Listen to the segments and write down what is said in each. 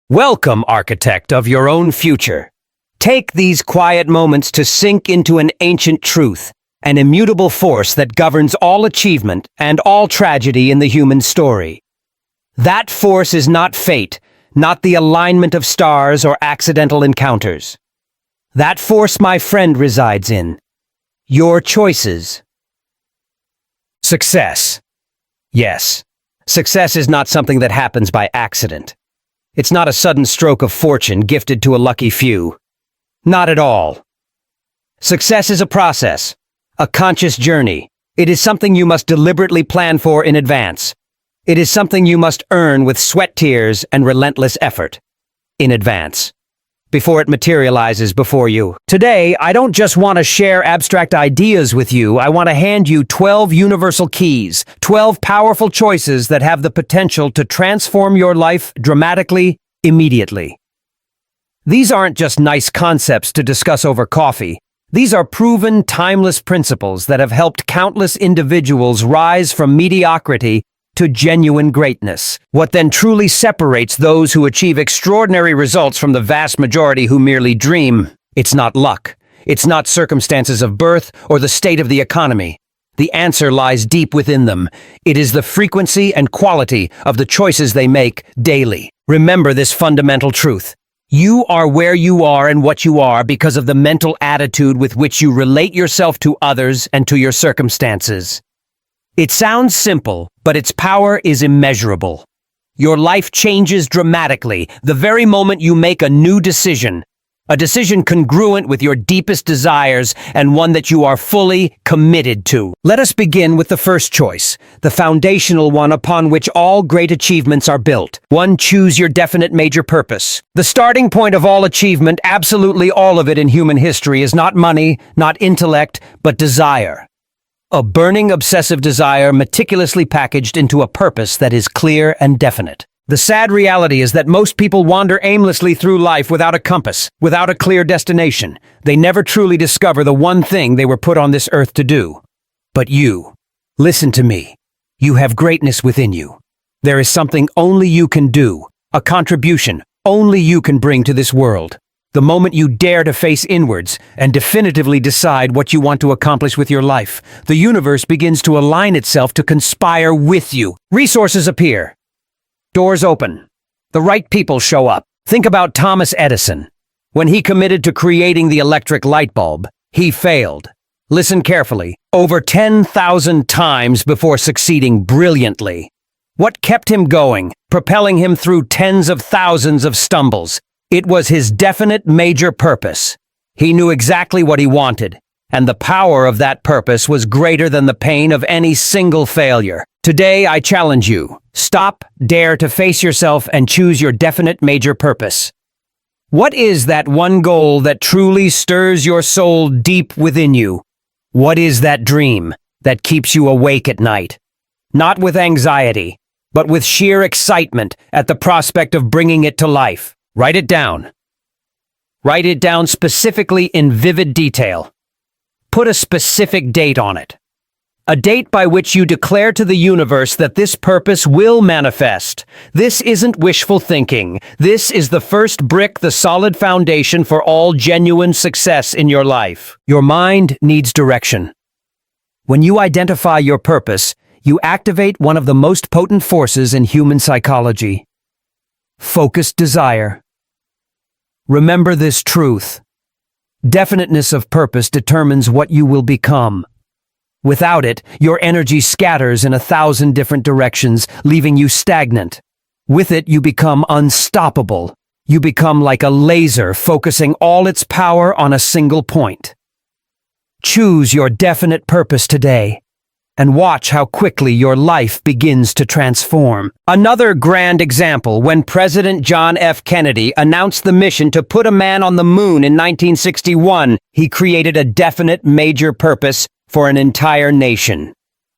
Welcome, architect of your own future. Take these quiet moments to sink into an ancient truth, an immutable force that governs all achievement and all tragedy in the human story. That force is not fate, not the alignment of stars or accidental encounters. That force, my friend, resides in your choices. Success. Yes, success is not something that happens by accident. It's not a sudden stroke of fortune gifted to a lucky few. Not at all. Success is a process, a conscious journey. It is something you must deliberately plan for in advance. It is something you must earn with sweat, tears, and relentless effort. In advance. Before it materializes before you. Today, I don't just want to share abstract ideas with you. I want to hand you 12 universal keys, 12 powerful choices that have the potential to transform your life dramatically, immediately. These aren't just nice concepts to discuss over coffee. These are proven, timeless principles that have helped countless individuals rise from mediocrity to genuine greatness. What then truly separates those who achieve extraordinary results from the vast majority who merely dream? It's not luck. It's not circumstances of birth or the state of the economy. The answer lies deep within them. It is the frequency and quality of the choices they make daily. Remember this fundamental truth. You are where you are and what you are because of the mental attitude with which you relate yourself to others and to your circumstances. It sounds simple, but its power is immeasurable. Your life changes dramatically the very moment you make a new decision, a decision congruent with your deepest desires and one that you are fully committed to. Let us begin with the first choice, the foundational one upon which all great achievements are built. One, choose your definite major purpose. The starting point of all achievement, absolutely all of it in human history, is not money, not intellect, but desire. A burning, obsessive desire meticulously packaged into a purpose that is clear and definite. The sad reality is that most people wander aimlessly through life without a compass, without a clear destination. They never truly discover the one thing they were put on this earth to do. But you, listen to me. You have greatness within you. There is something only you can do, a contribution only you can bring to this world. The moment you dare to face inwards and definitively decide what you want to accomplish with your life, the universe begins to align itself to conspire with you. Resources appear. Doors open. The right people show up. Think about Thomas Edison. When he committed to creating the electric light bulb, he failed. Listen carefully. Over 10,000 times before succeeding brilliantly. What kept him going, propelling him through tens of thousands of stumbles? It was his definite major purpose. He knew exactly what he wanted, and the power of that purpose was greater than the pain of any single failure. Today, I challenge you. Stop, dare to face yourself and choose your definite major purpose. What is that one goal that truly stirs your soul deep within you? What is that dream that keeps you awake at night? Not with anxiety, but with sheer excitement at the prospect of bringing it to life. Write it down. Write it down specifically in vivid detail. Put a specific date on it. A date by which you declare to the universe that this purpose will manifest. This isn't wishful thinking. This is the first brick, the solid foundation for all genuine success in your life. Your mind needs direction. When you identify your purpose, you activate one of the most potent forces in human psychology. Focused desire. Remember this truth. Definiteness of purpose determines what you will become. Without it, your energy scatters in 1,000 different directions, leaving you stagnant. With it, you become unstoppable. You become like a laser, focusing all its power on a single point. Choose your definite purpose today, and watch how quickly your life begins to transform. Another grand example, when President John F. Kennedy announced the mission to put a man on the moon in 1961, he created a definite major purpose for an entire nation.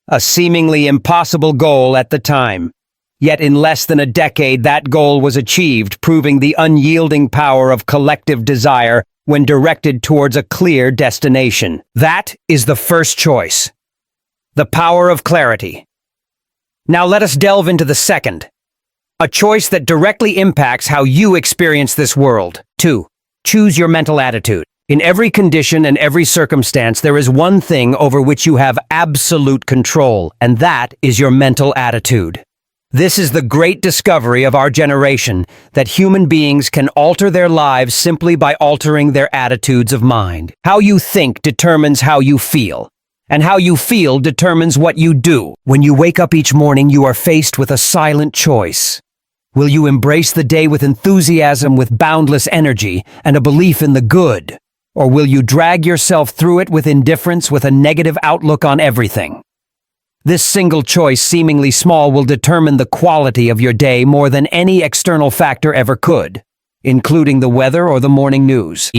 A seemingly impossible goal at the time. Yet in less than a decade, that goal was achieved, proving the unyielding power of collective desire when directed towards a clear destination. That is the first choice. The power of clarity. Now let us delve into the second. a choice that directly impacts how you experience this world. 2. Choose your mental attitude. In every condition and every circumstance, there is one thing over which you have absolute control, and that is your mental attitude. This is the great discovery of our generation, that human beings can alter their lives simply by altering their attitudes of mind. How you think determines how you feel, and how you feel determines what you do. When you wake up each morning, you are faced with a silent choice. Will you embrace the day with enthusiasm, with boundless energy, and a belief in the good? Or will you drag yourself through it with indifference, with a negative outlook on everything? This single choice, seemingly small, will determine the quality of your day more than any external factor ever could, including the weather or the morning news.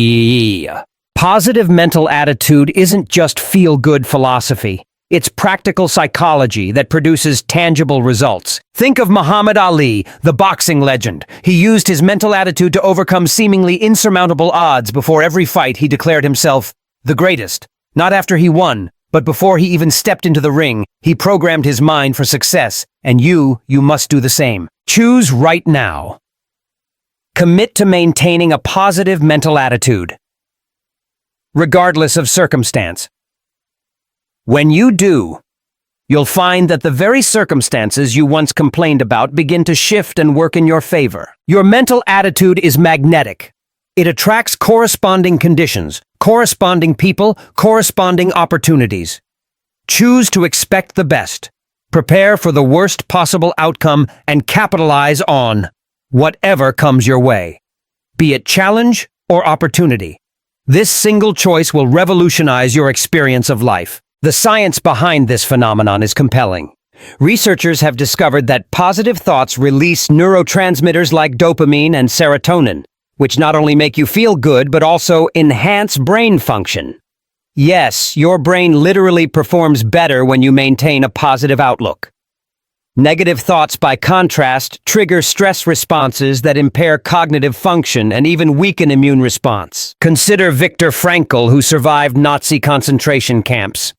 Positive mental attitude isn't just feel-good philosophy. It's practical psychology that produces tangible results. Think of Muhammad Ali, the boxing legend. He used his mental attitude to overcome seemingly insurmountable odds. Before every fight, he declared himself the greatest. Not after he won, but before he even stepped into the ring. He programmed his mind for success, and you must do the same. Choose right now. Commit to maintaining a positive mental attitude, regardless of circumstance. When you do, you'll find that the very circumstances you once complained about begin to shift and work in your favor. Your mental attitude is magnetic. It attracts corresponding conditions, corresponding people, corresponding opportunities. Choose to expect the best, prepare for the worst possible outcome, and capitalize on whatever comes your way, be it challenge or opportunity. This single choice will revolutionize your experience of life. The science behind this phenomenon is compelling. Researchers have discovered that positive thoughts release neurotransmitters like dopamine and serotonin, which not only make you feel good but also enhance brain function. Yes, your brain literally performs better when you maintain a positive outlook. Negative thoughts, by contrast, trigger stress responses that impair cognitive function and even weaken immune response. Consider Viktor Frankl, who survived Nazi concentration camps.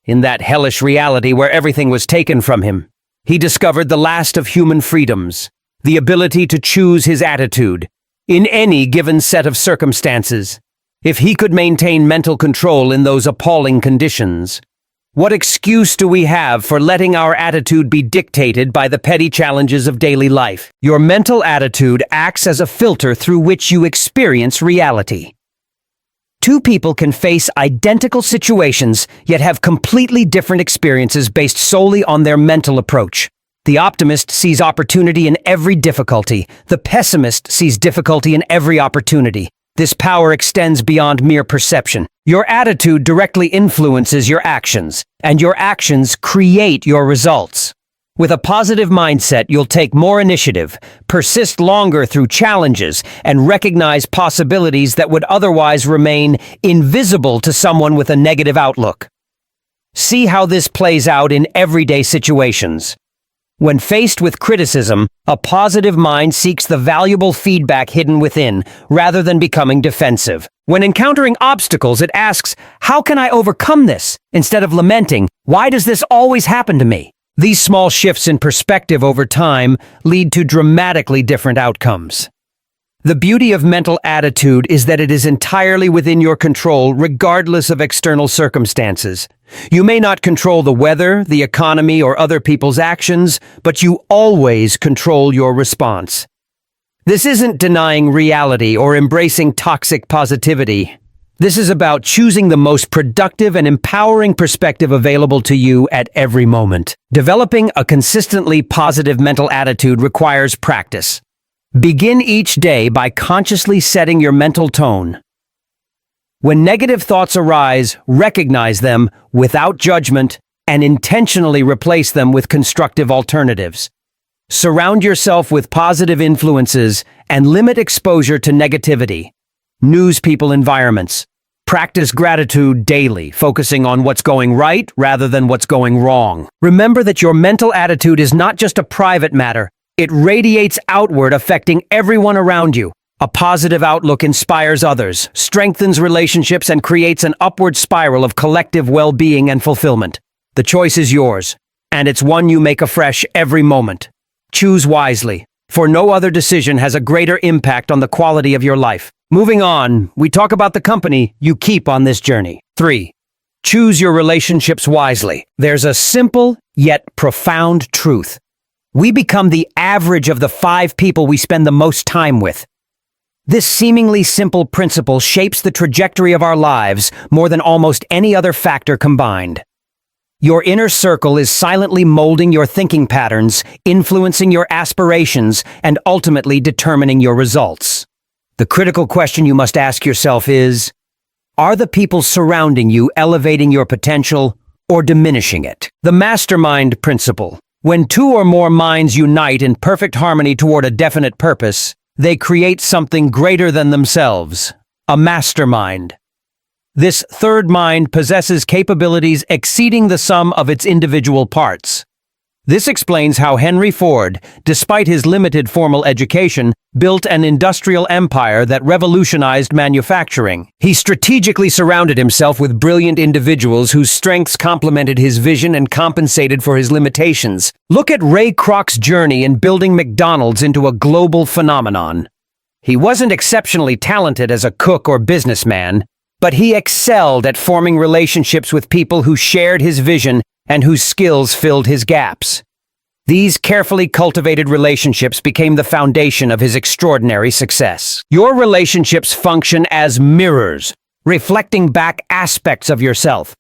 In that hellish reality where everything was taken from him, he discovered the last of human freedoms, the ability to choose his attitude in any given set of circumstances. If he could maintain mental control in those appalling conditions, what excuse do we have for letting our attitude be dictated by the petty challenges of daily life? Your mental attitude acts as a filter through which you experience reality. Two people can face identical situations, yet have completely different experiences based solely on their mental approach. The optimist sees opportunity in every difficulty. The pessimist sees difficulty in every opportunity. This power extends beyond mere perception. Your attitude directly influences your actions, and your actions create your results. With a positive mindset, you'll take more initiative, persist longer through challenges, and recognize possibilities that would otherwise remain invisible to someone with a negative outlook. See how this plays out in everyday situations. When faced with criticism, a positive mind seeks the valuable feedback hidden within, rather than becoming defensive. When encountering obstacles, it asks, "How can I overcome this?" instead of lamenting, "Why does this always happen to me?" These small shifts in perspective over time lead to dramatically different outcomes. The beauty of mental attitude is that it is entirely within your control, regardless of external circumstances. You may not control the weather, the economy, or other people's actions, but you always control your response. This isn't denying reality or embracing toxic positivity. This is about choosing the most productive and empowering perspective available to you at every moment. Developing a consistently positive mental attitude requires practice. Begin each day by consciously setting your mental tone. When negative thoughts arise, recognize them without judgment and intentionally replace them with constructive alternatives. Surround yourself with positive influences and limit exposure to negativity. News people environments. Practice gratitude daily, focusing on what's going right rather than what's going wrong. Remember that your mental attitude is not just a private matter. It radiates outward, affecting everyone around you. A positive outlook inspires others, strengthens relationships, and creates an upward spiral of collective well-being and fulfillment. The choice is yours, and it's one you make afresh every moment. Choose wisely. for no other decision has a greater impact on the quality of your life. Moving on, we talk about the company you keep on this journey. 3. Choose your relationships wisely. There's a simple yet profound truth. We become the average of the 5 people we spend the most time with. This seemingly simple principle shapes the trajectory of our lives more than almost any other factor combined. Your inner circle is silently molding your thinking patterns, influencing your aspirations, and ultimately determining your results. The critical question you must ask yourself is, are the people surrounding you elevating your potential or diminishing it? The mastermind principle. When 2 or more minds unite in perfect harmony toward a definite purpose, they create something greater than themselves, a mastermind. This third mind possesses capabilities exceeding the sum of its individual parts. This explains how Henry Ford, despite his limited formal education, built an industrial empire that revolutionized manufacturing. He strategically surrounded himself with brilliant individuals whose strengths complemented his vision and compensated for his limitations. Look at Ray Kroc's journey in building McDonald's into a global phenomenon. He wasn't exceptionally talented as a cook or businessman, but he excelled at forming relationships with people who shared his vision and whose skills filled his gaps. These carefully cultivated relationships became the foundation of his extraordinary success. Your relationships function as mirrors, reflecting back aspects of yourself,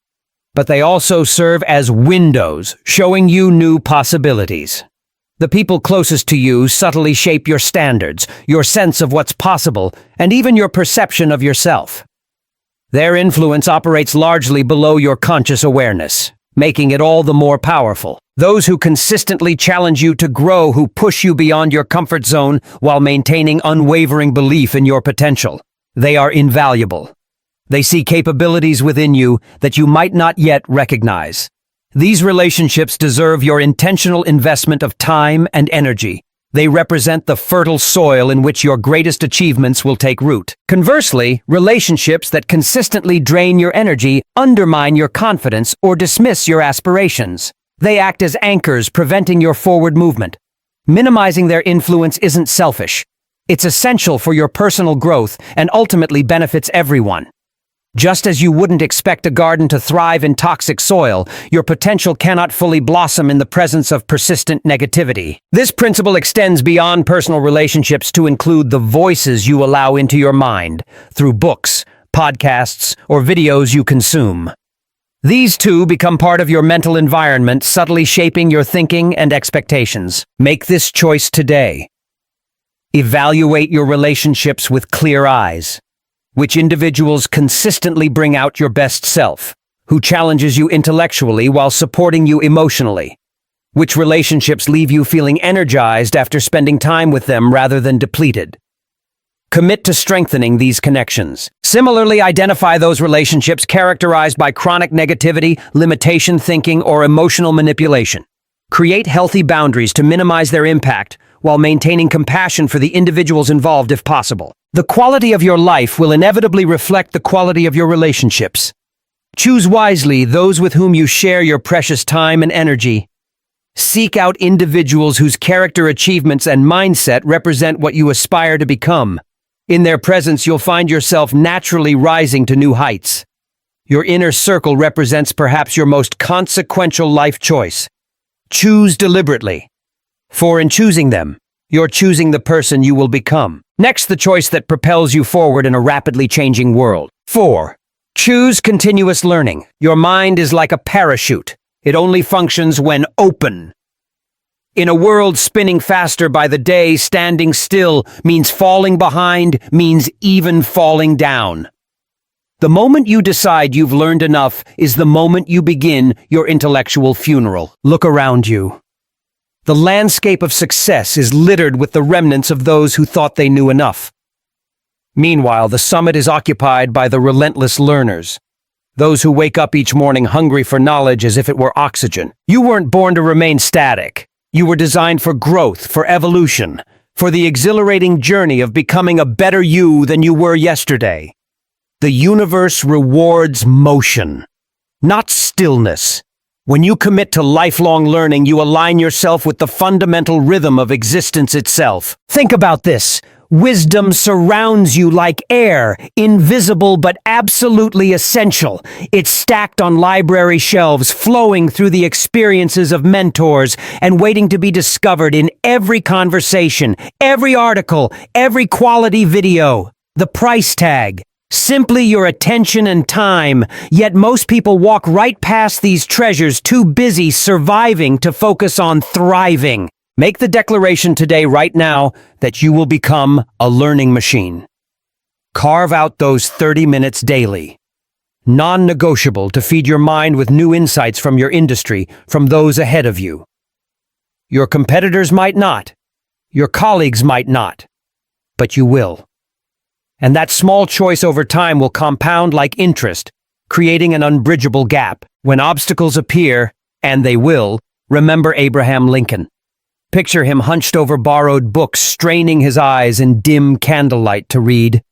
but they also serve as windows, showing you new possibilities. The people closest to you subtly shape your standards, your sense of what's possible, and even your perception of yourself. Their influence operates largely below your conscious awareness, making it all the more powerful. Those who consistently challenge you to grow, who push you beyond your comfort zone while maintaining unwavering belief in your potential. They are invaluable. They see capabilities within you that you might not yet recognize. These relationships deserve your intentional investment of time and energy. They represent the fertile soil in which your greatest achievements will take root. Conversely, relationships that consistently drain your energy undermine your confidence or dismiss your aspirations. They act as anchors, preventing your forward movement. Minimizing their influence isn't selfish. It's essential for your personal growth and ultimately benefits everyone. Just as you wouldn't expect a garden to thrive in toxic soil, your potential cannot fully blossom in the presence of persistent negativity. This principle extends beyond personal relationships to include the voices you allow into your mind through books, podcasts, or videos you consume. These too become part of your mental environment, subtly shaping your thinking and expectations. Make this choice today. Evaluate your relationships with clear eyes. Which individuals consistently bring out your best self? Who challenges you intellectually while supporting you emotionally? Which relationships leave you feeling energized after spending time with them rather than depleted? Commit to strengthening these connections. Similarly, identify those relationships characterized by chronic negativity, limitation thinking, or emotional manipulation. Create healthy boundaries to minimize their impact while maintaining compassion for the individuals involved if possible. The quality of your life will inevitably reflect the quality of your relationships. Choose wisely those with whom you share your precious time and energy. Seek out individuals whose character, achievements, and mindset represent what you aspire to become. In their presence, you'll find yourself naturally rising to new heights. Your inner circle represents perhaps your most consequential life choice. Choose deliberately, for in choosing them, you're choosing the person you will become. Next, the choice that propels you forward in a rapidly changing world. 4. Choose continuous learning. Your mind is like a parachute. It only functions when open. In a world spinning faster by the day, standing still means falling behind, means even falling down. The moment you decide you've learned enough is the moment you begin your intellectual funeral. Look around you. The landscape of success is littered with the remnants of those who thought they knew enough. Meanwhile, the summit is occupied by the relentless learners, those who wake up each morning hungry for knowledge as if it were oxygen. You weren't born to remain static. You were designed for growth, for evolution, for the exhilarating journey of becoming a better you than you were yesterday. The universe rewards motion, not stillness. When you commit to lifelong learning, you align yourself with the fundamental rhythm of existence itself. Think about this. Wisdom surrounds you like air, invisible but absolutely essential. It's stacked on library shelves, flowing through the experiences of mentors and waiting to be discovered in every conversation, every article, every quality video. The price tag. Simply your attention and time, yet most people walk right past these treasures, too busy surviving to focus on thriving. Make the declaration today, right now, that you will become a learning machine. Carve out those 30 minutes daily. Non-negotiable to feed your mind with new insights from your industry, from those ahead of you. Your competitors might not. Your colleagues might not. But you will. And that small choice over time will compound like interest, creating an unbridgeable gap. When obstacles appear, and they will, remember Abraham Lincoln. Picture him hunched over borrowed books, straining his eyes in dim candlelight to read.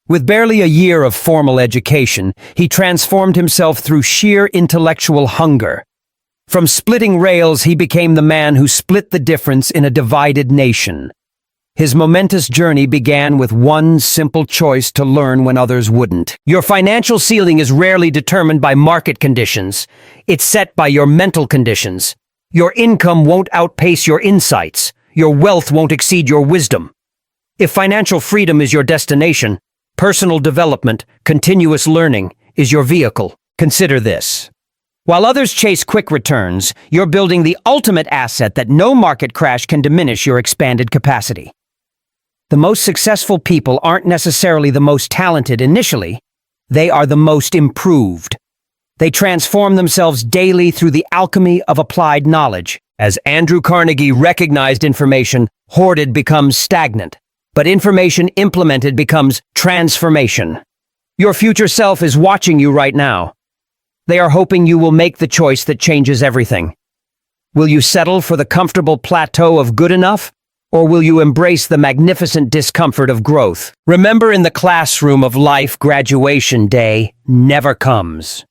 With barely a year of formal education, he transformed himself through sheer intellectual hunger. From splitting rails, he became the man who split the difference in a divided nation. His momentous journey began with one simple choice to learn when others wouldn't. Your financial ceiling is rarely determined by market conditions. It's set by your mental conditions. Your income won't outpace your insights. Your wealth won't exceed your wisdom. If financial freedom is your destination, personal development, continuous learning is your vehicle. Consider this. While others chase quick returns, you're building the ultimate asset that no market crash can diminish your expanded capacity. The most successful people aren't necessarily the most talented initially. They are the most improved. They transform themselves daily through the alchemy of applied knowledge. As Andrew Carnegie recognized, information hoarded becomes stagnant, but information implemented becomes transformation. Your future self is watching you right now. They are hoping you will make the choice that changes everything. Will you settle for the comfortable plateau of good enough? Or will you embrace the magnificent discomfort of growth? Remember, in the classroom of life, graduation day never comes.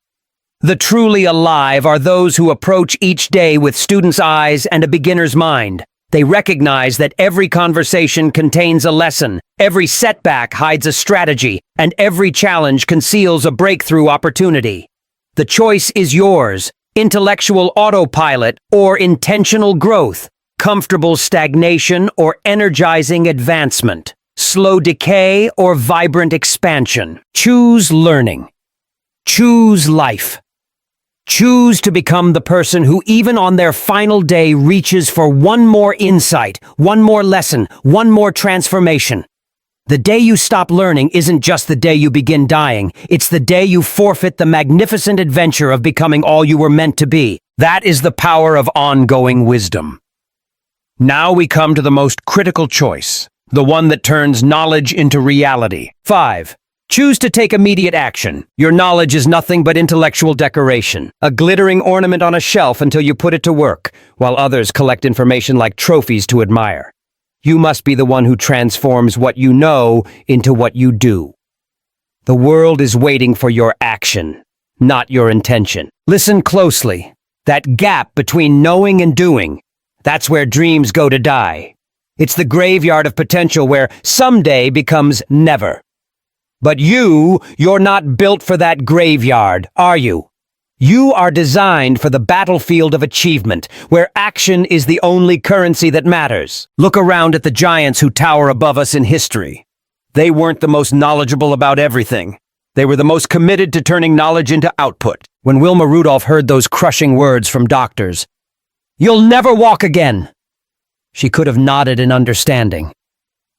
The truly alive are those who approach each day with student's eyes and a beginner's mind. They recognize that every conversation contains a lesson, every setback hides a strategy, and every challenge conceals a breakthrough opportunity. The choice is yours: intellectual autopilot or intentional growth. Comfortable stagnation or energizing advancement. Slow decay or vibrant expansion. Choose learning. Choose life. Choose to become the person who, even on their final day, reaches for one more insight, one more lesson, one more transformation. The day you stop learning isn't just the day you begin dying. It's the day you forfeit the magnificent adventure of becoming all you were meant to be. That is the power of ongoing wisdom. Now we come to the most critical choice, the one that turns knowledge into reality. 5. Choose to take immediate action. Your knowledge is nothing but intellectual decoration, a glittering ornament on a shelf until you put it to work, while others collect information like trophies to admire. You must be the one who transforms what you know into what you do. The world is waiting for your action, not your intention. Listen closely. That gap between knowing and doing, that's where dreams go to die. It's the graveyard of potential where someday becomes never. But you're not built for that graveyard, are you? You are designed for the battlefield of achievement, where action is the only currency that matters. Look around at the giants who tower above us in history. They weren't the most knowledgeable about everything. They were the most committed to turning knowledge into output. When Wilma Rudolph heard those crushing words from doctors, "You'll never walk again," she could have nodded in understanding.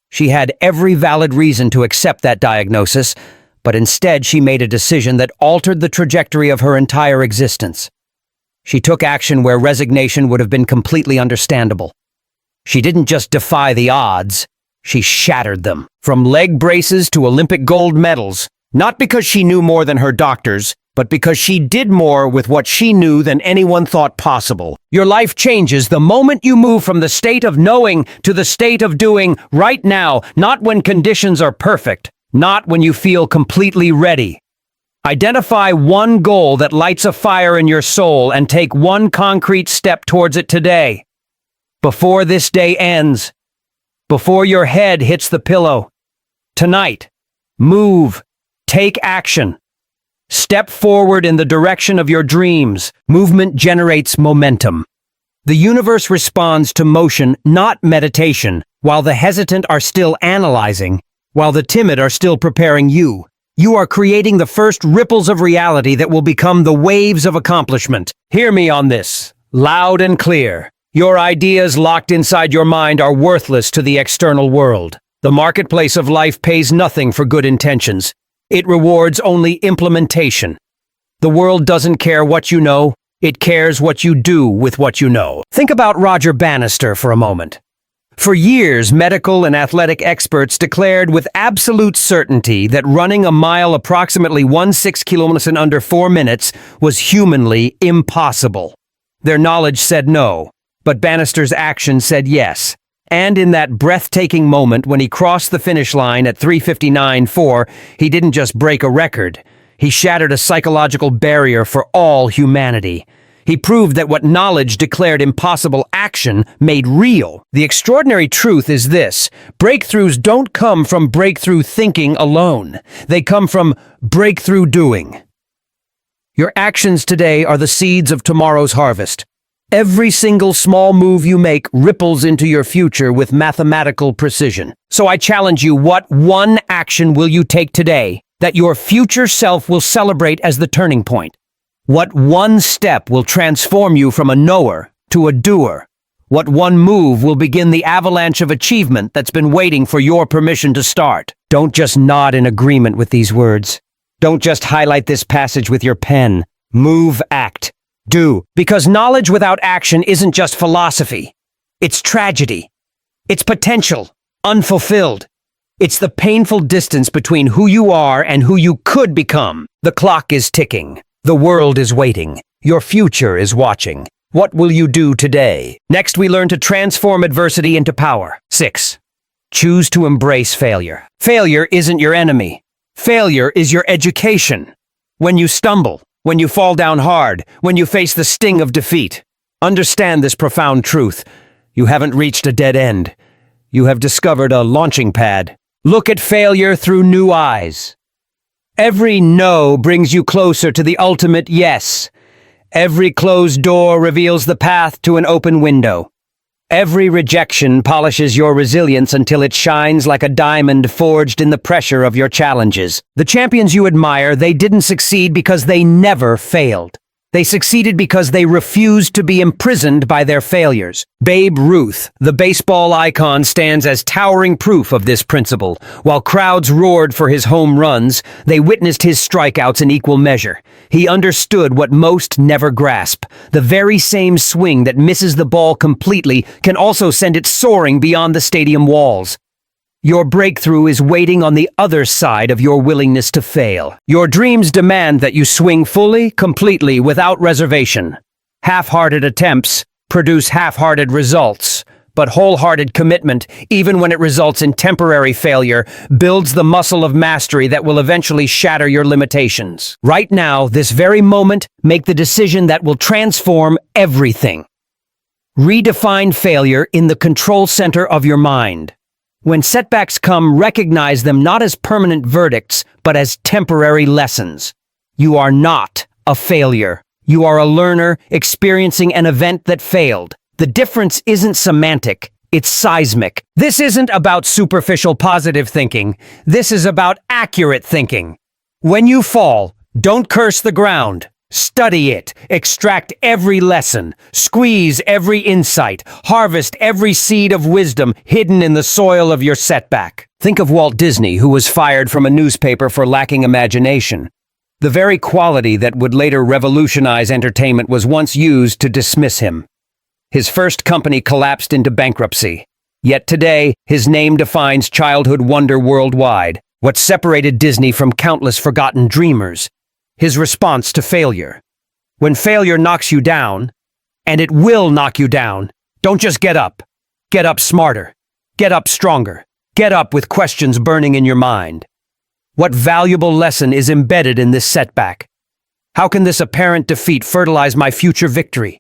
She had every valid reason to accept that diagnosis, but instead she made a decision that altered the trajectory of her entire existence. She took action where resignation would have been completely understandable. She didn't just defy the odds, she shattered them. From leg braces to Olympic gold medals, not because she knew more than her doctors, but because she did more with what she knew than anyone thought possible. Your life changes the moment you move from the state of knowing to the state of doing right now, not when conditions are perfect, not when you feel completely ready. Identify one goal that lights a fire in your soul and take one concrete step towards it today. Before this day ends, before your head hits the pillow, tonight, move, take action. Step forward in the direction of your dreams. Movement generates momentum. The universe responds to motion, not meditation, while the hesitant are still analyzing, while the timid are still preparing you. You are creating the first ripples of reality that will become the waves of accomplishment. Hear me on this, loud and clear. Your ideas locked inside your mind are worthless to the external world. The marketplace of life pays nothing for good intentions. It rewards only implementation. The world doesn't care what you know, it cares what you do with what you know. Think about Roger Bannister for a moment. For years, medical and athletic experts declared with absolute certainty that running a mile approximately 16 kilometers in under 4 minutes was humanly impossible. Their knowledge said no, but Bannister's action said yes. And in that breathtaking moment when he crossed the finish line at 3:59.4, he didn't just break a record. He shattered a psychological barrier for all humanity. He proved that what knowledge declared impossible, action made real. The extraordinary truth is this: breakthroughs don't come from breakthrough thinking alone. They come from breakthrough doing. Your actions today are the seeds of tomorrow's harvest. Every single small move you make ripples into your future with mathematical precision. So I challenge you, what one action will you take today that your future self will celebrate as the turning point? What one step will transform you from a knower to a doer? What one move will begin the avalanche of achievement that's been waiting for your permission to start? Don't just nod in agreement with these words. Don't just highlight this passage with your pen. Move, act. Do. Because knowledge without action isn't just philosophy. It's tragedy. It's potential, unfulfilled. It's the painful distance between who you are and who you could become. The clock is ticking. The world is waiting. Your future is watching. What will you do today? Next, we learn to transform adversity into power. 6. Choose to embrace failure. Failure isn't your enemy. Failure is your education. When you stumble, when you fall down hard, when you face the sting of defeat, understand this profound truth. You haven't reached a dead end. You have discovered a launching pad. Look at failure through new eyes. Every no brings you closer to the ultimate yes. Every closed door reveals the path to an open window. Every rejection polishes your resilience until it shines like a diamond forged in the pressure of your challenges. The champions you admire, they didn't succeed because they never failed. They succeeded because they refused to be imprisoned by their failures. Babe Ruth, the baseball icon, stands as towering proof of this principle. While crowds roared for his home runs, they witnessed his strikeouts in equal measure. He understood what most never grasp. The very same swing that misses the ball completely can also send it soaring beyond the stadium walls. Your breakthrough is waiting on the other side of your willingness to fail. Your dreams demand that you swing fully, completely, without reservation. Half-hearted attempts produce half-hearted results, but wholehearted commitment, even when it results in temporary failure, builds the muscle of mastery that will eventually shatter your limitations. Right now, this very moment, make the decision that will transform everything. Redefine failure in the control center of your mind. When setbacks come, recognize them not as permanent verdicts, but as temporary lessons. You are not a failure. You are a learner experiencing an event that failed. The difference isn't semantic, it's seismic. This isn't about superficial positive thinking. This is about accurate thinking. When you fall, don't curse the ground. Study it, extract every lesson, squeeze every insight, harvest every seed of wisdom hidden in the soil of your setback. Think of Walt Disney, who was fired from a newspaper for lacking imagination. The very quality that would later revolutionize entertainment was once used to dismiss him. His first company collapsed into bankruptcy. Yet today, his name defines childhood wonder worldwide. What separated Disney from countless forgotten dreamers? His response to failure. When failure knocks you down, and it will knock you down, don't just get up. Get up smarter. Get up stronger. Get up with questions burning in your mind. What valuable lesson is embedded in this setback? How can this apparent defeat fertilize my future victory?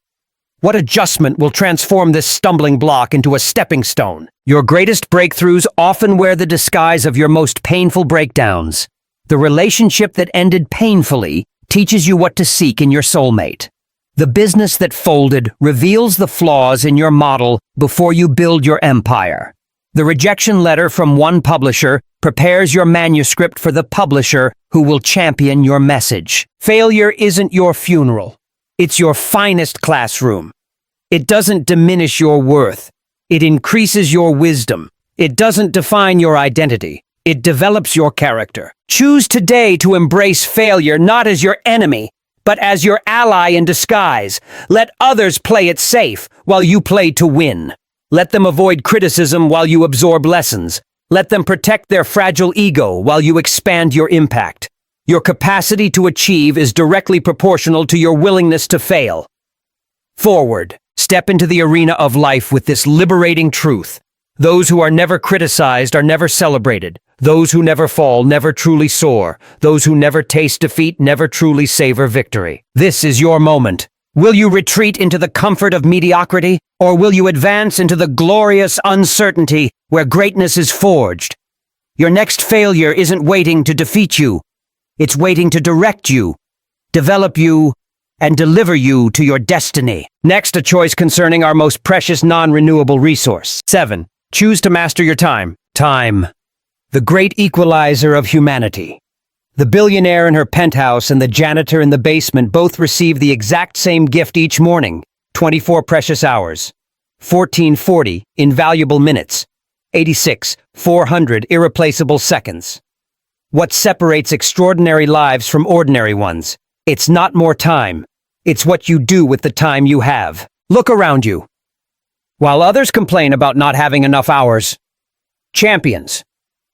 What adjustment will transform this stumbling block into a stepping stone? Your greatest breakthroughs often wear the disguise of your most painful breakdowns. The relationship that ended painfully teaches you what to seek in your soulmate. The business that folded reveals the flaws in your model before you build your empire. The rejection letter from one publisher prepares your manuscript for the publisher who will champion your message. Failure isn't your funeral. It's your finest classroom. It doesn't diminish your worth. It increases your wisdom. It doesn't define your identity. It develops your character. Choose today to embrace failure not as your enemy, but as your ally in disguise. Let others play it safe while you play to win. Let them avoid criticism while you absorb lessons. Let them protect their fragile ego while you expand your impact. Your capacity to achieve is directly proportional to your willingness to fail. Forward. Step into the arena of life with this liberating truth. Those who are never criticized are never celebrated. Those who never fall never truly soar. Those who never taste defeat never truly savor victory. This is your moment. Will you retreat into the comfort of mediocrity, or will you advance into the glorious uncertainty where greatness is forged? Your next failure isn't waiting to defeat you. It's waiting to direct you, develop you, and deliver you to your destiny. Next, a choice concerning our most precious non-renewable resource. 7. Choose to master your time. Time. The great equalizer of humanity. The billionaire in her penthouse and the janitor in the basement both receive the exact same gift each morning. 24 precious hours. 1440 invaluable minutes. 400 irreplaceable seconds. What separates extraordinary lives from ordinary ones? It's not more time. It's what you do with the time you have. Look around you. While others complain about not having enough hours, champions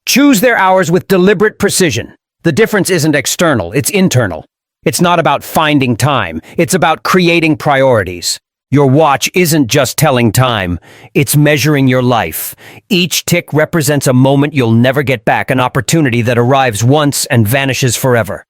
choose their hours with deliberate precision. The difference isn't external, it's internal. It's not about finding time, it's about creating priorities. Your watch isn't just telling time, it's measuring your life. Each tick represents a moment you'll never get back, an opportunity that arrives once and vanishes forever.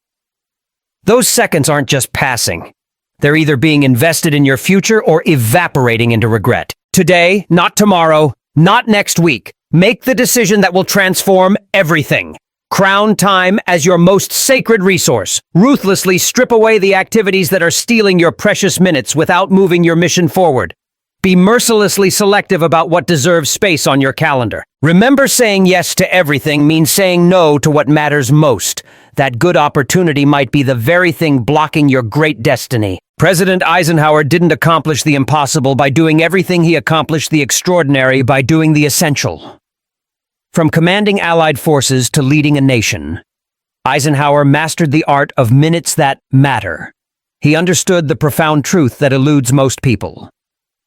Those seconds aren't just passing. They're either being invested in your future or evaporating into regret. Today, not tomorrow, not next week. Make the decision that will transform everything. Crown time as your most sacred resource. Ruthlessly strip away the activities that are stealing your precious minutes without moving your mission forward. Be mercilessly selective about what deserves space on your calendar. Remember, saying yes to everything means saying no to what matters most. That good opportunity might be the very thing blocking your great destiny. President Eisenhower didn't accomplish the impossible by doing everything. He accomplished the extraordinary by doing the essential. From commanding Allied forces to leading a nation, Eisenhower mastered the art of minutes that matter. He understood the profound truth that eludes most people.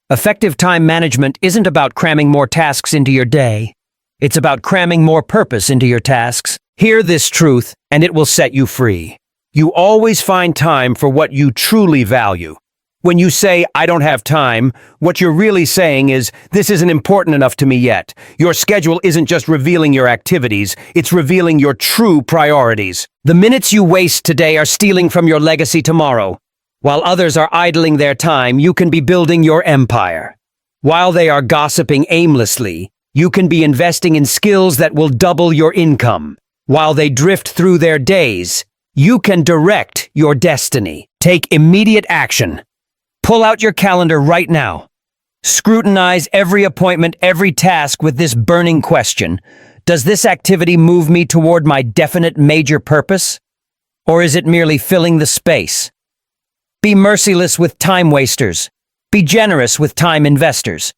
Effective time management isn't about cramming more tasks into your day. It's about cramming more purpose into your tasks. Hear this truth, and it will set you free. You always find time for what you truly value. When you say, "I don't have time," what you're really saying is, "This isn't important enough to me yet." Your schedule isn't just revealing your activities, it's revealing your true priorities. The minutes you waste today are stealing from your legacy tomorrow. While others are idling their time, you can be building your empire. While they are gossiping aimlessly, you can be investing in skills that will double your income. While they drift through their days, you can direct your destiny. Take immediate action. Pull out your calendar right now. Scrutinize every appointment, every task with this burning question. Does this activity move me toward my definite major purpose? Or is it merely filling the space? Be merciless with time wasters. Be generous with time investors.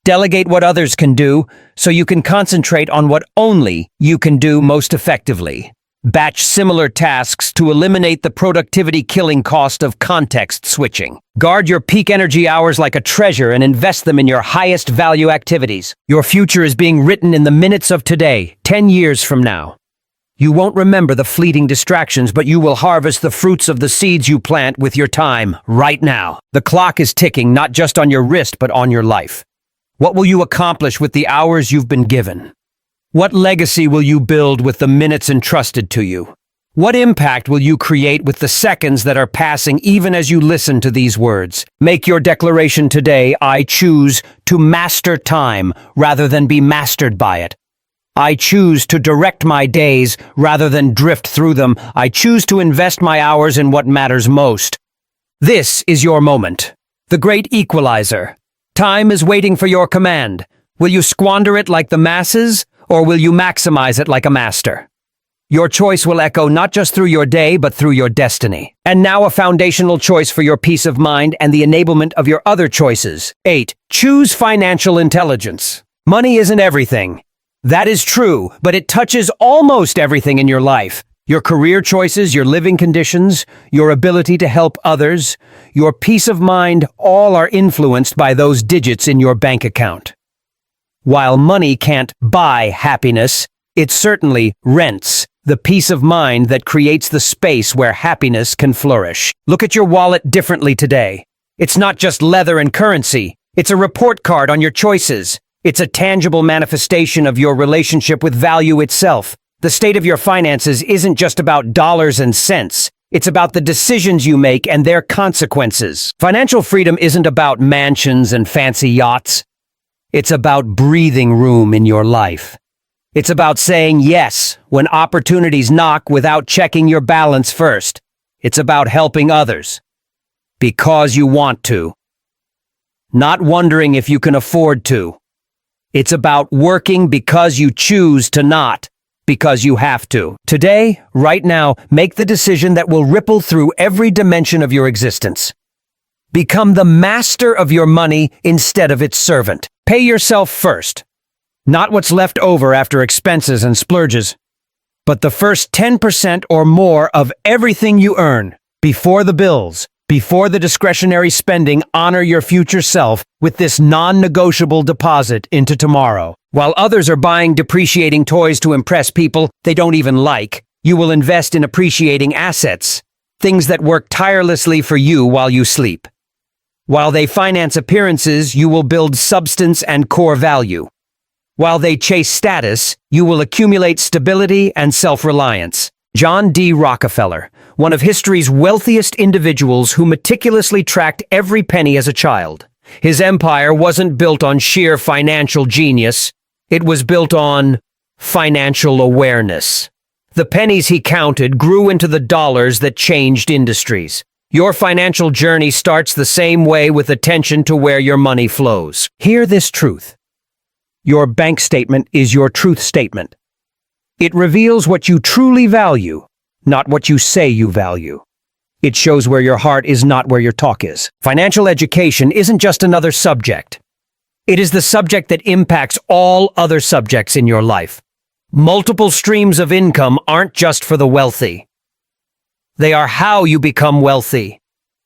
Delegate what others can do so you can concentrate on what only you can do most effectively. Batch similar tasks to eliminate the productivity-killing cost of context switching. Guard your peak energy hours like a treasure and invest them in your highest value activities. Your future is being written in the minutes of today, 10 years from now. You won't remember the fleeting distractions, but you will harvest the fruits of the seeds you plant with your time right now. The clock is ticking not just on your wrist, but on your life. What will you accomplish with the hours you've been given? What legacy will you build with the minutes entrusted to you? What impact will you create with the seconds that are passing even as you listen to these words? Make your declaration today: I choose to master time rather than be mastered by it. I choose to direct my days rather than drift through them. I choose to invest my hours in what matters most. This is your moment. The great equalizer. Time is waiting for your command. Will you squander it like the masses, or will you maximize it like a master? Your choice will echo not just through your day, but through your destiny. And now a foundational choice for your peace of mind and the enablement of your other choices. 8. Choose financial intelligence. Money isn't everything. That is true, but it touches almost everything in your life. Your career choices, your living conditions, your ability to help others, your peace of mind, all are influenced by those digits in your bank account. While money can't buy happiness, it certainly rents the peace of mind that creates the space where happiness can flourish. Look at your wallet differently today. It's not just leather and currency. It's a report card on your choices. It's a tangible manifestation of your relationship with value itself. The state of your finances isn't just about dollars and cents. It's about the decisions you make and their consequences. Financial freedom isn't about mansions and fancy yachts. It's about breathing room in your life. It's about saying yes when opportunities knock without checking your balance first. It's about helping others because you want to, not wondering if you can afford to. It's about working because you choose to, not because you have to. Today, right now, make the decision that will ripple through every dimension of your existence. Become the master of your money instead of its servant. Pay yourself first. Not what's left over after expenses and splurges, but the first 10% or more of everything you earn. Before the bills, before the discretionary spending, honor your future self with this non-negotiable deposit into tomorrow. While others are buying depreciating toys to impress people they don't even like, you will invest in appreciating assets, things that work tirelessly for you while you sleep. While they finance appearances, you will build substance and core value. While they chase status, you will accumulate stability and self-reliance. John D. Rockefeller, one of history's wealthiest individuals who meticulously tracked every penny as a child. His empire wasn't built on sheer financial genius. It was built on financial awareness. The pennies he counted grew into the dollars that changed industries. Your financial journey starts the same way, with attention to where your money flows. Hear this truth. Your bank statement is your truth statement. It reveals what you truly value, not what you say you value. It shows where your heart is, not where your talk is. Financial education isn't just another subject. It is the subject that impacts all other subjects in your life. Multiple streams of income aren't just for the wealthy. They are how you become wealthy.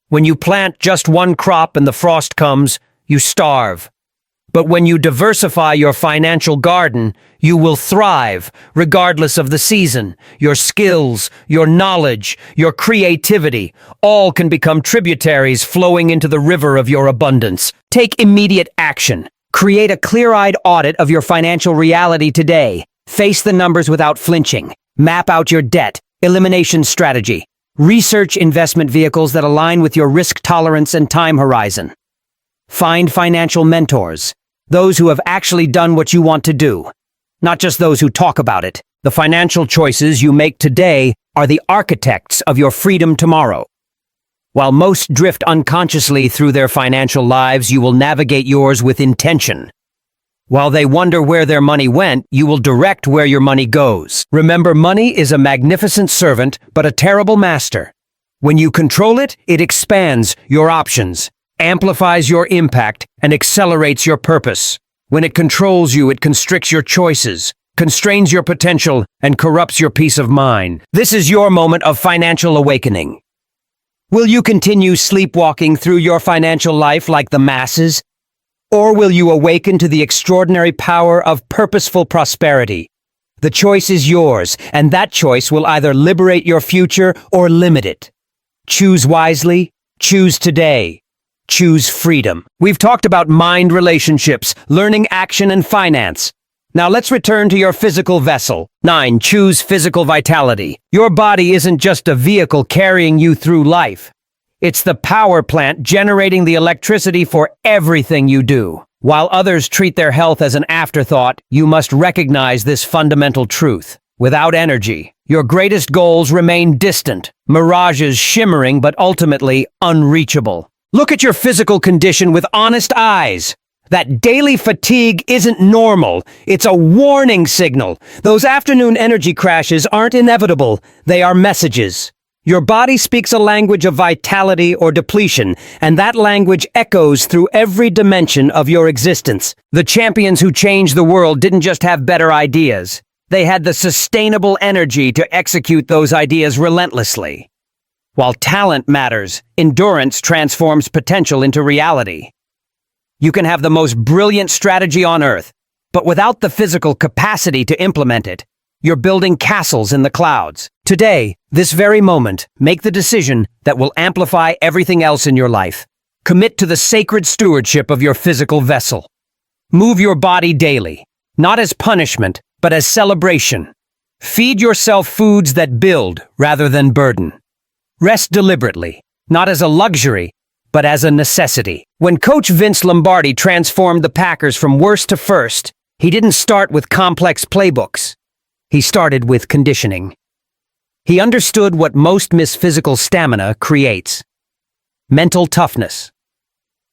When you plant just one crop and the frost comes, you starve. But when you diversify your financial garden, you will thrive, regardless of the season. Your skills, your knowledge, your creativity, all can become tributaries flowing into the river of your abundance. Take immediate action. Create a clear-eyed audit of your financial reality today. Face the numbers without flinching. Map out your debt, elimination strategy. Research investment vehicles that align with your risk tolerance and time horizon. Find financial mentors. Those who have actually done what you want to do, not just those who talk about it. The financial choices you make today are the architects of your freedom tomorrow. While most drift unconsciously through their financial lives, you will navigate yours with intention. While they wonder where their money went, you will direct where your money goes. Remember, money is a magnificent servant, but a terrible master. When you control it, it expands your options, amplifies your impact, and accelerates your purpose. When it controls you, it constricts your choices, constrains your potential, and corrupts your peace of mind. This is your moment of financial awakening. Will you continue sleepwalking through your financial life like the masses? Or will you awaken to the extraordinary power of purposeful prosperity? The choice is yours, and that choice will either liberate your future or limit it. Choose wisely, choose today. Choose freedom. We've talked about mind relationships, learning action, and finance. Now let's return to your physical vessel. 9. Choose physical vitality. Your body isn't just a vehicle carrying you through life. It's the power plant generating the electricity for everything you do. While others treat their health as an afterthought, you must recognize this fundamental truth. Without energy, your greatest goals remain distant, mirages shimmering but ultimately unreachable. Look at your physical condition with honest eyes. That daily fatigue isn't normal. It's a warning signal. Those afternoon energy crashes aren't inevitable. They are messages. Your body speaks a language of vitality or depletion, and that language echoes through every dimension of your existence. The champions who changed the world didn't just have better ideas. They had the sustainable energy to execute those ideas relentlessly. While talent matters, endurance transforms potential into reality. You can have the most brilliant strategy on earth, but without the physical capacity to implement it, you're building castles in the clouds. Today, this very moment, make the decision that will amplify everything else in your life. Commit to the sacred stewardship of your physical vessel. Move your body daily, not as punishment, but as celebration. Feed yourself foods that build rather than burden. Rest deliberately, not as a luxury, but as a necessity. When Coach Vince Lombardi transformed the Packers from worst to first, he didn't start with complex playbooks. He started with conditioning. He understood what most miss: physical stamina creates. Mental toughness.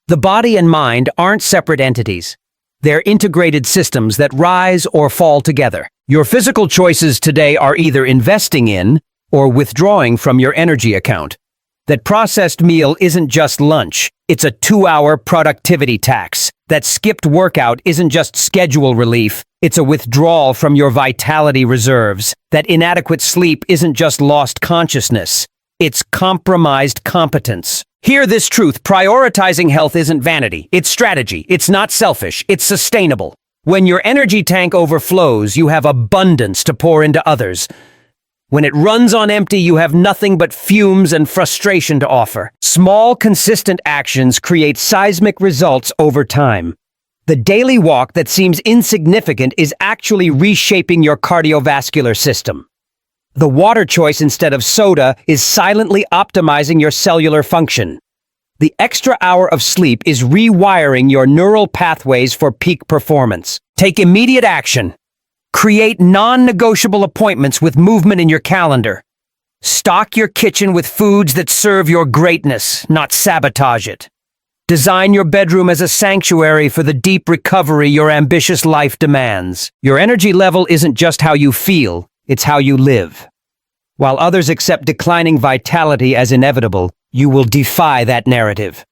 The body and mind aren't separate entities. They're integrated systems that rise or fall together. Your physical choices today are either investing in or withdrawing from your energy account. That processed meal isn't just lunch, it's a 2-hour productivity tax. That skipped workout isn't just schedule relief, it's a withdrawal from your vitality reserves. That inadequate sleep isn't just lost consciousness, it's compromised competence. Hear this truth: prioritizing health isn't vanity, it's strategy. It's not selfish, it's sustainable. When your energy tank overflows, you have abundance to pour into others. When it runs on empty, you have nothing but fumes and frustration to offer. Small, consistent actions create seismic results over time. The daily walk that seems insignificant is actually reshaping your cardiovascular system. The water choice instead of soda is silently optimizing your cellular function. The extra hour of sleep is rewiring your neural pathways for peak performance. Take immediate action. Create non-negotiable appointments with movement in your calendar. Stock your kitchen with foods that serve your greatness, not sabotage it. Design your bedroom as a sanctuary for the deep recovery your ambitious life demands. Your energy level isn't just how you feel, it's how you live. While others accept declining vitality as inevitable, you will defy that narrative.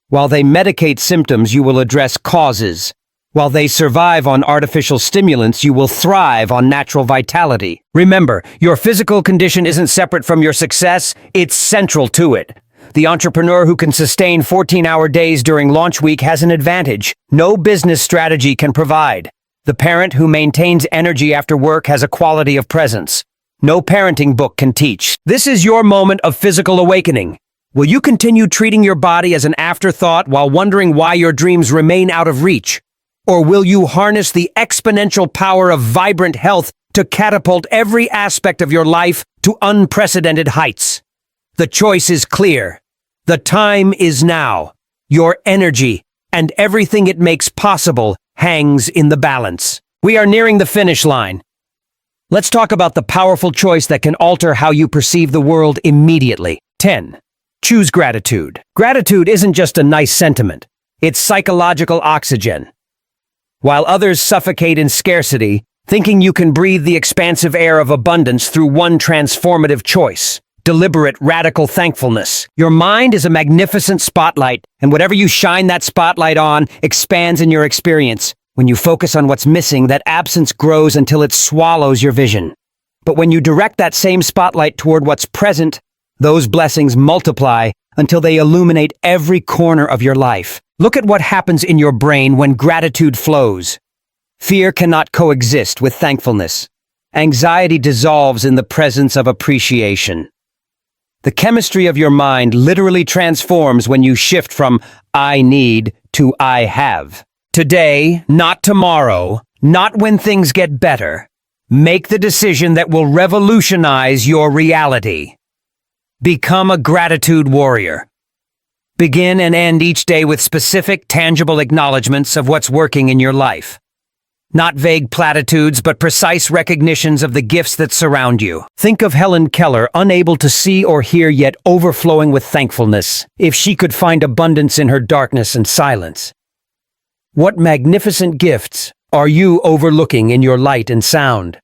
While they medicate symptoms, you will address causes. While they survive on artificial stimulants, you will thrive on natural vitality. Remember, your physical condition isn't separate from your success, it's central to it. The entrepreneur who can sustain 14-hour days during launch week has an advantage no business strategy can provide. The parent who maintains energy after work has a quality of presence no parenting book can teach. This is your moment of physical awakening. Will you continue treating your body as an afterthought while wondering why your dreams remain out of reach? Or will you harness the exponential power of vibrant health to catapult every aspect of your life to unprecedented heights? The choice is clear. The time is now. Your energy and everything it makes possible hangs in the balance. We are nearing the finish line. Let's talk about the powerful choice that can alter how you perceive the world immediately. 10. Choose gratitude. Gratitude isn't just a nice sentiment. It's psychological oxygen. While others suffocate in scarcity, thinking you can breathe the expansive air of abundance through one transformative choice. Deliberate, radical thankfulness. Your mind is a magnificent spotlight, and whatever you shine that spotlight on expands in your experience. When you focus on what's missing, that absence grows until it swallows your vision. But when you direct that same spotlight toward what's present, those blessings multiply until they illuminate every corner of your life. Look at what happens in your brain when gratitude flows. Fear cannot coexist with thankfulness. Anxiety dissolves in the presence of appreciation. The chemistry of your mind literally transforms when you shift from "I need" to "I have." Today, not tomorrow, not when things get better. Make the decision that will revolutionize your reality. Become a gratitude warrior. Begin and end each day with specific, tangible acknowledgments of what's working in your life. Not vague platitudes, but precise recognitions of the gifts that surround you. Think of Helen Keller, unable to see or hear yet overflowing with thankfulness, if she could find abundance in her darkness and silence. What magnificent gifts are you overlooking in your light and sound?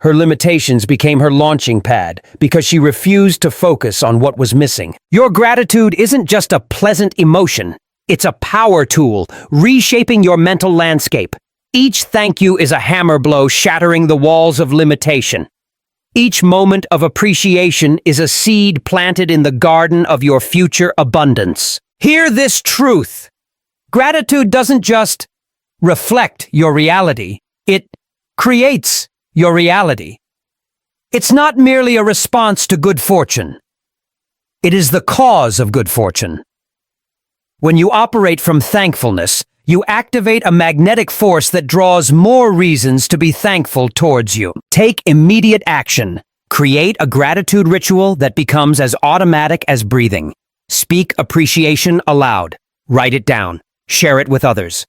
Her limitations became her launching pad because she refused to focus on what was missing. Your gratitude isn't just a pleasant emotion. It's a power tool, reshaping your mental landscape. Each thank you is a hammer blow shattering the walls of limitation. Each moment of appreciation is a seed planted in the garden of your future abundance. Hear this truth. Gratitude doesn't just reflect your reality, it creates your reality. It's not merely a response to good fortune. It is the cause of good fortune. When you operate from thankfulness, you activate a magnetic force that draws more reasons to be thankful towards you. Take immediate action. Create a gratitude ritual that becomes as automatic as breathing. Speak appreciation aloud. Write it down. Share it with others.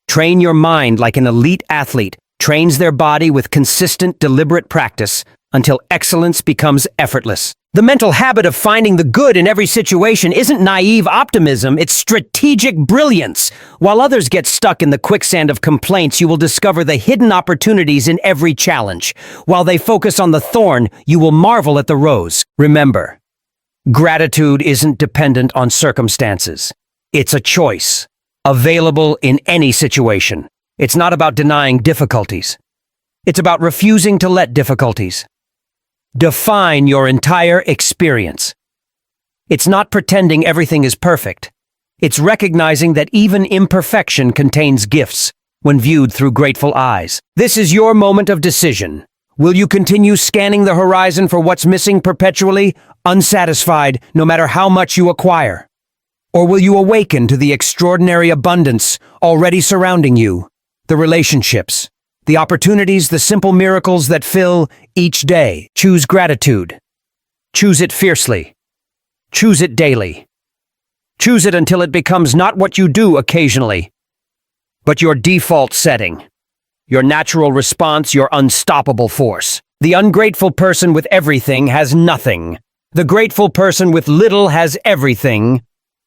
Train your mind like an elite athlete trains their body with consistent, deliberate practice until excellence becomes effortless. The mental habit of finding the good in every situation isn't naive optimism, it's strategic brilliance. While others get stuck in the quicksand of complaints, you will discover the hidden opportunities in every challenge. While they focus on the thorn, you will marvel at the rose. Remember, gratitude isn't dependent on circumstances. It's a choice, available in any situation. It's not about denying difficulties. It's about refusing to let difficulties define your entire experience. It's not pretending everything is perfect. It's recognizing that even imperfection contains gifts when viewed through grateful eyes. This is your moment of decision. Will you continue scanning the horizon for what's missing perpetually, unsatisfied no matter how much you acquire? Or will you awaken to the extraordinary abundance already surrounding you? The relationships, the opportunities, the simple miracles that fill each day. Choose gratitude. Choose it fiercely. Choose it daily. Choose it until it becomes not what you do occasionally, but your default setting, your natural response, your unstoppable force. The ungrateful person with everything has nothing. The grateful person with little has everything.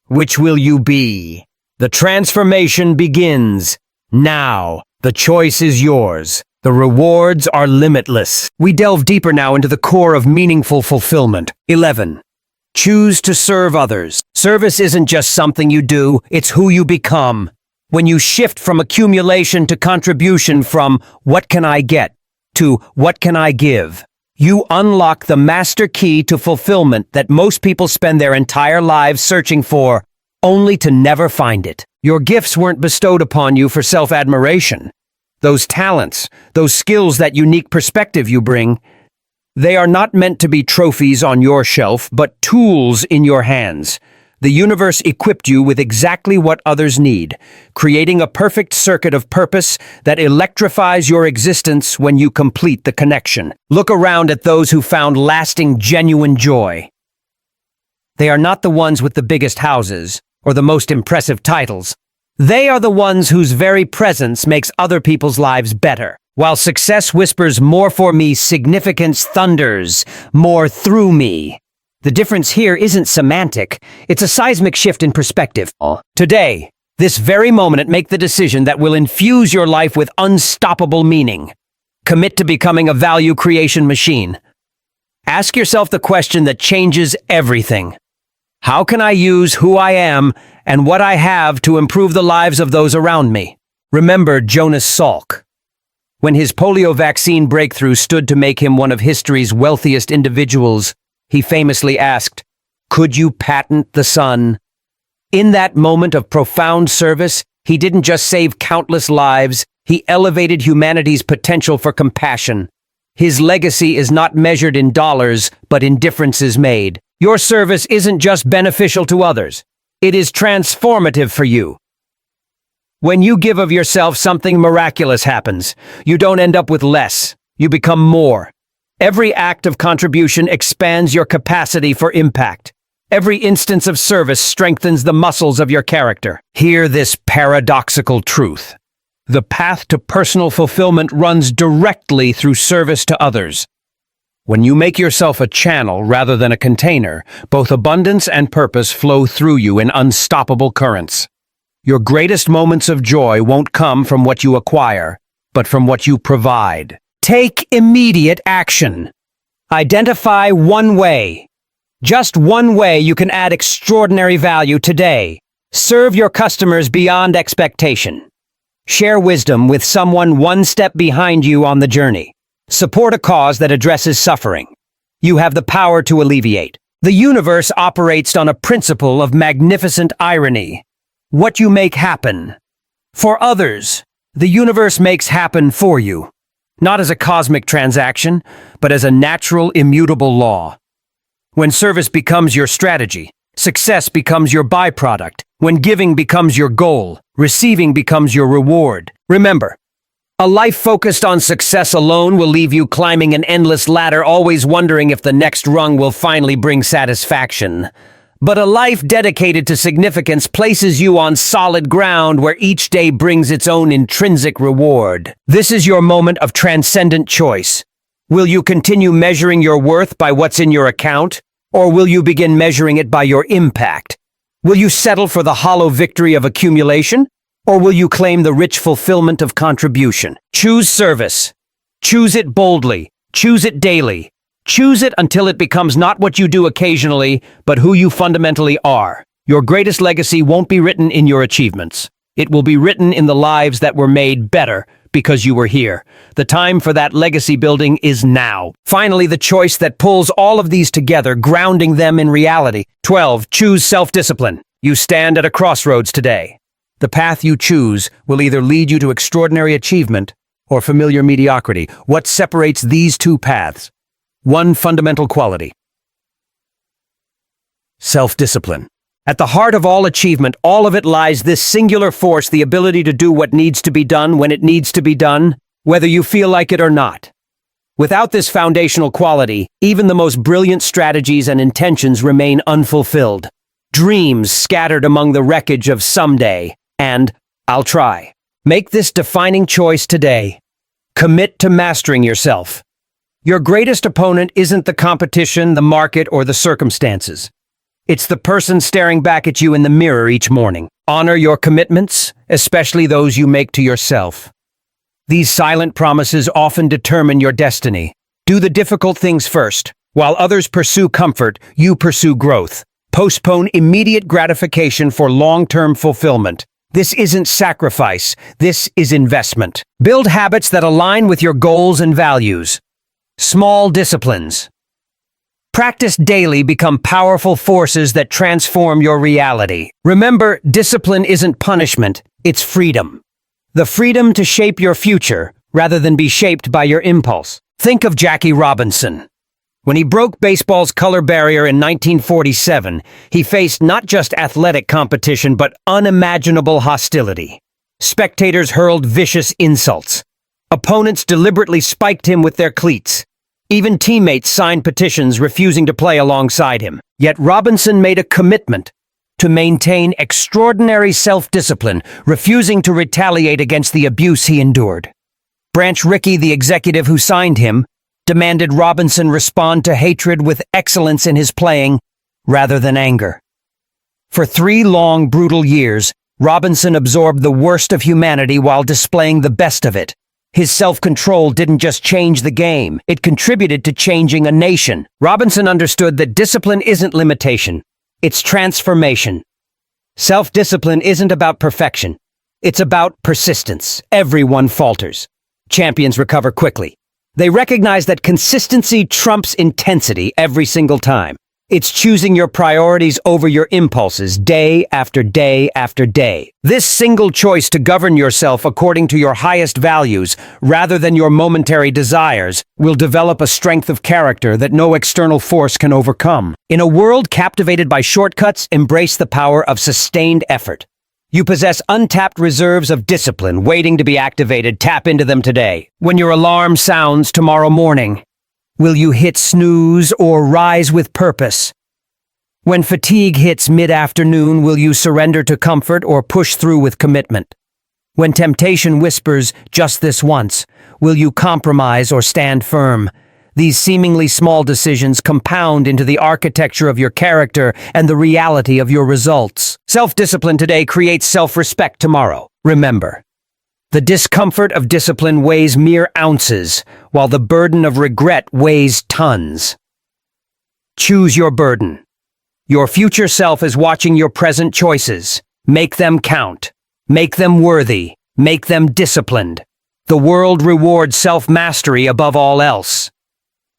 Which will you be? The transformation begins now. The choice is yours. The rewards are limitless. We delve deeper now into the core of meaningful fulfillment. 11. Choose to serve others. Service isn't just something you do, it's who you become. When you shift from accumulation to contribution, from what can I get to what can I give, you unlock the master key to fulfillment that most people spend their entire lives searching for, only to never find it. Your gifts weren't bestowed upon you for self-admiration. Those talents, those skills, that unique perspective you bring, they are not meant to be trophies on your shelf, but tools in your hands. The universe equipped you with exactly what others need, creating a perfect circuit of purpose that electrifies your existence when you complete the connection. Look around at those who found lasting, genuine joy. They are not the ones with the biggest houses or the most impressive titles. They are the ones whose very presence makes other people's lives better. While success whispers more for me, significance thunders more through me. The difference here isn't semantic, it's a seismic shift in perspective. Today, this very moment, make the decision that will infuse your life with unstoppable meaning. Commit to becoming a value creation machine. Ask yourself the question that changes everything. How can I use who I am and what I have to improve the lives of those around me? Remember Jonas Salk. When his polio vaccine breakthrough stood to make him one of history's wealthiest individuals, he famously asked, "Could you patent the sun?" In that moment of profound service, he didn't just save countless lives, he elevated humanity's potential for compassion. His legacy is not measured in dollars, but in differences made. Your service isn't just beneficial to others, it is transformative for you. When you give of yourself, something miraculous happens. You don't end up with less. You become more. Every act of contribution expands your capacity for impact. Every instance of service strengthens the muscles of your character. Hear this paradoxical truth. The path to personal fulfillment runs directly through service to others. When you make yourself a channel rather than a container, both abundance and purpose flow through you in unstoppable currents. Your greatest moments of joy won't come from what you acquire, but from what you provide. Take immediate action. Identify one way. Just one way you can add extraordinary value today. Serve your customers beyond expectation. Share wisdom with someone one step behind you on the journey. Support a cause that addresses suffering. You have the power to alleviate. The universe operates on a principle of magnificent irony. What you make happen. For others, the universe makes happen for you. Not as a cosmic transaction, but as a natural, immutable law. When service becomes your strategy, success becomes your byproduct. When giving becomes your goal, receiving becomes your reward. Remember, a life focused on success alone will leave you climbing an endless ladder, always wondering if the next rung will finally bring satisfaction. But a life dedicated to significance places you on solid ground where each day brings its own intrinsic reward. This is your moment of transcendent choice. Will you continue measuring your worth by what's in your account, or will you begin measuring it by your impact? Will you settle for the hollow victory of accumulation, or will you claim the rich fulfillment of contribution? Choose service. Choose it boldly. Choose it daily. Choose it until it becomes not what you do occasionally, but who you fundamentally are. Your greatest legacy won't be written in your achievements. It will be written in the lives that were made better because you were here. The time for that legacy building is now. Finally, the choice that pulls all of these together, grounding them in reality. 12. Choose self-discipline. You stand at a crossroads today. The path you choose will either lead you to extraordinary achievement or familiar mediocrity. What separates these two paths? One fundamental quality. Self-discipline. At the heart of all achievement, all of it lies this singular force, the ability to do what needs to be done when it needs to be done, whether you feel like it or not. Without this foundational quality, even the most brilliant strategies and intentions remain unfulfilled. Dreams scattered among the wreckage of someday, and I'll try. Make this defining choice today. Commit to mastering yourself. Your greatest opponent isn't the competition, the market, or the circumstances. It's the person staring back at you in the mirror each morning. Honor your commitments, especially those you make to yourself. These silent promises often determine your destiny. Do the difficult things first. While others pursue comfort, you pursue growth. Postpone immediate gratification for long-term fulfillment. This isn't sacrifice, this is investment. Build habits that align with your goals and values. Small disciplines. Practice daily become powerful forces that transform your reality. Remember, discipline isn't punishment, it's freedom. The freedom to shape your future rather than be shaped by your impulse. Think of Jackie Robinson. When he broke baseball's color barrier in 1947, he faced not just athletic competition but unimaginable hostility. Spectators hurled vicious insults. Opponents deliberately spiked him with their cleats. Even teammates signed petitions refusing to play alongside him. Yet Robinson made a commitment to maintain extraordinary self-discipline, refusing to retaliate against the abuse he endured. Branch Rickey, the executive who signed him, demanded Robinson respond to hatred with excellence in his playing rather than anger. For 3 long, brutal years, Robinson absorbed the worst of humanity while displaying the best of it. His self-control didn't just change the game, it contributed to changing a nation. Robinson understood that discipline isn't limitation, it's transformation. Self-discipline isn't about perfection, it's about persistence. Everyone falters. Champions recover quickly. They recognize that consistency trumps intensity every single time. It's choosing your priorities over your impulses day after day after day. This single choice to govern yourself according to your highest values rather than your momentary desires will develop a strength of character that no external force can overcome. In a world captivated by shortcuts, embrace the power of sustained effort. You possess untapped reserves of discipline waiting to be activated. Tap into them today. When your alarm sounds tomorrow morning, will you hit snooze or rise with purpose? When fatigue hits mid-afternoon, will you surrender to comfort or push through with commitment? When temptation whispers, just this once, will you compromise or stand firm? These seemingly small decisions compound into the architecture of your character and the reality of your results. Self-discipline today creates self-respect tomorrow. Remember, the discomfort of discipline weighs mere ounces, while the burden of regret weighs tons. Choose your burden. Your future self is watching your present choices. Make them count. Make them worthy. Make them disciplined. The world rewards self-mastery above all else.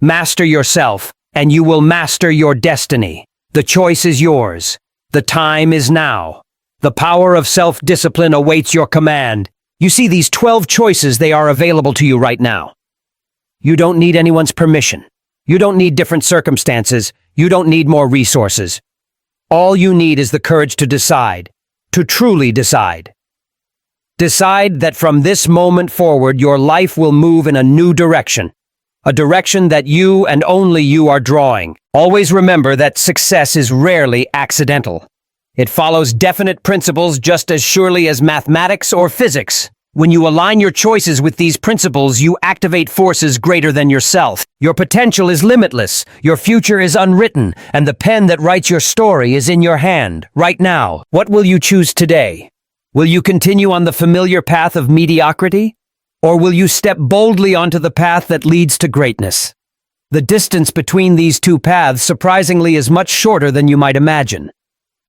Master yourself, and you will master your destiny. The choice is yours. The time is now. The power of self-discipline awaits your command. You see these 12 choices, they are available to you right now. You don't need anyone's permission. You don't need different circumstances. You don't need more resources. All you need is the courage to decide, to truly decide. Decide that from this moment forward, your life will move in a new direction. A direction that you and only you are drawing. Always remember that success is rarely accidental. It follows definite principles just as surely as mathematics or physics. When you align your choices with these principles, you activate forces greater than yourself. Your potential is limitless, your future is unwritten, and the pen that writes your story is in your hand, right now. What will you choose today? Will you continue on the familiar path of mediocrity? Or will you step boldly onto the path that leads to greatness? The distance between these two paths surprisingly is much shorter than you might imagine.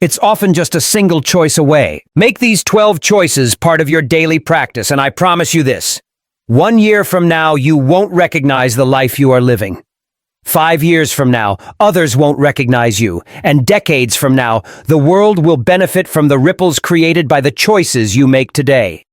It's often just a single choice away. Make these 12 choices part of your daily practice, and I promise you this. 1 year from now, you won't recognize the life you are living. 5 years from now, others won't recognize you. And decades from now, the world will benefit from the ripples created by the choices you make today.